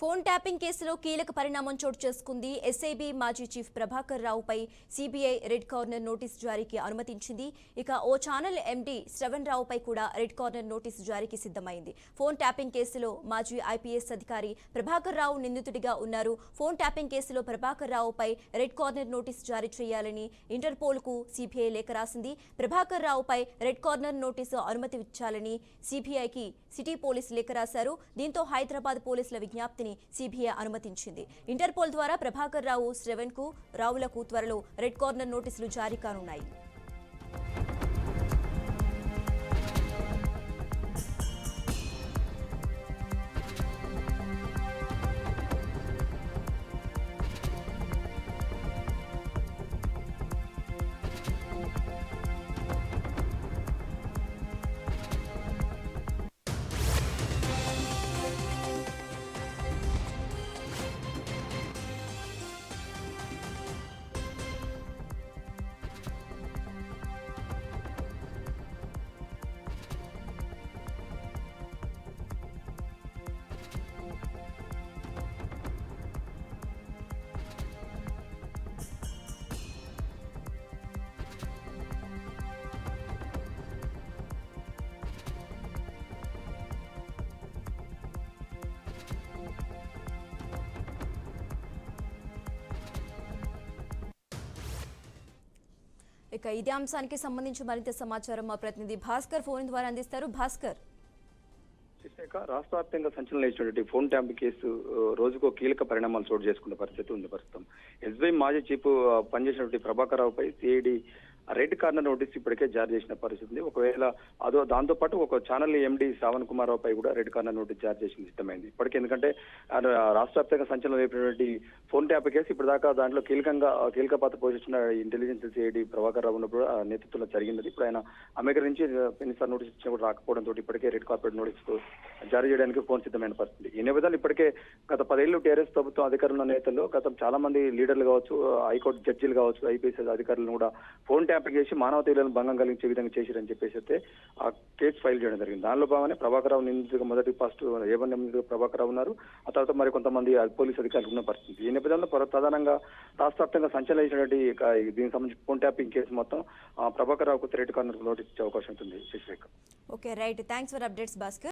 Phone tapping కేసులో కీలక పరిణామం చోటు చేసుకుంది. ఎస్ఐబీ మాజీ చీఫ్ ప్రభాకర్ రావుపై సీబీఐ రెడ్ కార్నర్ నోటీసు జారీకి అనుమతించింది. ఇక ఓ ఛానల్ ఎండీ శ్రవణ్ రావుపై కూడా రెడ్ కార్నర్ నోటీసు జారీకి సిద్ధమైంది. ఫోన్ ట్యాపింగ్ కేసులో మాజీ ఐపీఎస్ అధికారి ప్రభాకర్ రావు నిందితుడిగా ఉన్నారు. ఫోన్ ట్యాపింగ్ కేసులో ప్రభాకర్ రావుపై రెడ్ కార్నర్ నోటీసు జారీ చేయాలని ఇంటర్పోల్కు సీబీఐ లేఖ రాసింది. ప్రభాకర్ రావుపై రెడ్ కార్నర్ నోటీసు అనుమతి ఇచ్చాలని సీబీఐకి సిటీ పోలీసు లేఖ రాశారు. దీంతో హైదరాబాద్ పోలీసుల విజ్ఞప్తి సీబీఐ అనుమతించింది. ఇంటర్పోల్ ద్వారా ప్రభాకర్ రావు, శ్రవణ్ రావులకు త్వరలో రెడ్ కార్నర్ నోటీసులు జారీ కానున్నాయి. ఇక ఇదే అంశానికి సంబంధించి మరింత సమాచారం మా ప్రతినిధి భాస్కర్ ఫోన్ ద్వారా అందిస్తారు. భాస్కర్, రాష్ట్ర వ్యాప్తంగా సంచలనం ఇచ్చినటువంటి ఫోన్ ట్యాంపింగ్ కేసు రోజుకో కీలక పరిణామాలు చోటు చేసుకున్న పరిస్థితి ఉంది. ప్రస్తుతం ఎస్బీఐ మాజీ చీఫ్ పనిచేసినటువంటి ప్రభాకర్ రావుపై సిఐడి రెడ్ కార్నర్ నోటీస్ ఇప్పటికే జారీ చేసిన పరిస్థితి ఉంది. ఒకవేళ దాంతో పాటు ఒక ఛానల్ ఎండీ శ్రావణ్ కుమార్ రావుపై కూడా రెడ్ కార్నర్ నోటీస్ జారీ చేసిన సిద్ధమైంది. ఇప్పటికే ఎందుకంటే రాష్ట్ర వ్యాప్తంగా సంచలనం రేపినటువంటి ఫోన్ ట్యాప్ కేసు ఇప్పటిదాకా దాంట్లో కీలక పాత్ర పోషిస్తున్న ఇంటెలిజెన్స్ సిఐడి ప్రభాకర్ రావు ఉన్నప్పుడు నేతృత్వంలో జరిగింది. ఇప్పుడు ఆయన అమెరికా నుంచి ఎన్నిసార్లు నోటీస్ ఇచ్చినా కూడా రాకపోవడంతో ఇప్పటికే రెడ్ కార్పొరేట్ నోటీస్ జారీ చేయడానికి ఫోన్ సిద్ధమైన పరిస్థితి. ఈ నేపథ్యంలో ఇప్పటికే గత 10 ఏళ్లు టీఆర్ఎస్ ప్రభుత్వం అధికారుల నేతల్లో చాలా మంది లీడర్లు కావచ్చు, హైకోర్టు జడ్జీలు కావచ్చు, ఐపీఎస్ అధికారులను కూడా ఫోన్ ట్యాంపింగ్ చేసి మానవత విలువలను భంగం కలిగించే విధంగా చేశారని చెప్పేసి అయితే ఆ కేసు ఫైల్ చేయడం జరిగింది. దానిలో భాగంగానే ప్రభాకర్ రావు నిందితుగా ఫస్ట్ ఏవన్ నిందితుగా ప్రభాకర్ రావు ఉన్నారు. ఆ తర్వాత మరి కొంతమంది పోలీసు అధికారులు ఉన్న పరిస్థితి. ఈ నేపథ్యంలో ప్రధానంగా రాష్ట్ర వ్యాప్తంగా సంచలనమైనటువంటి దీనికి సంబంధించి ఫోన్ ట్యాపింగ్ కేసు మొత్తం ప్రభాకర్ రావుకు రెడ్ కార్నర్ నోటీస్ ఇచ్చే అవకాశం ఉంటుంది. Shashirekha. Okay, right. Thanks for updates Bhaskar.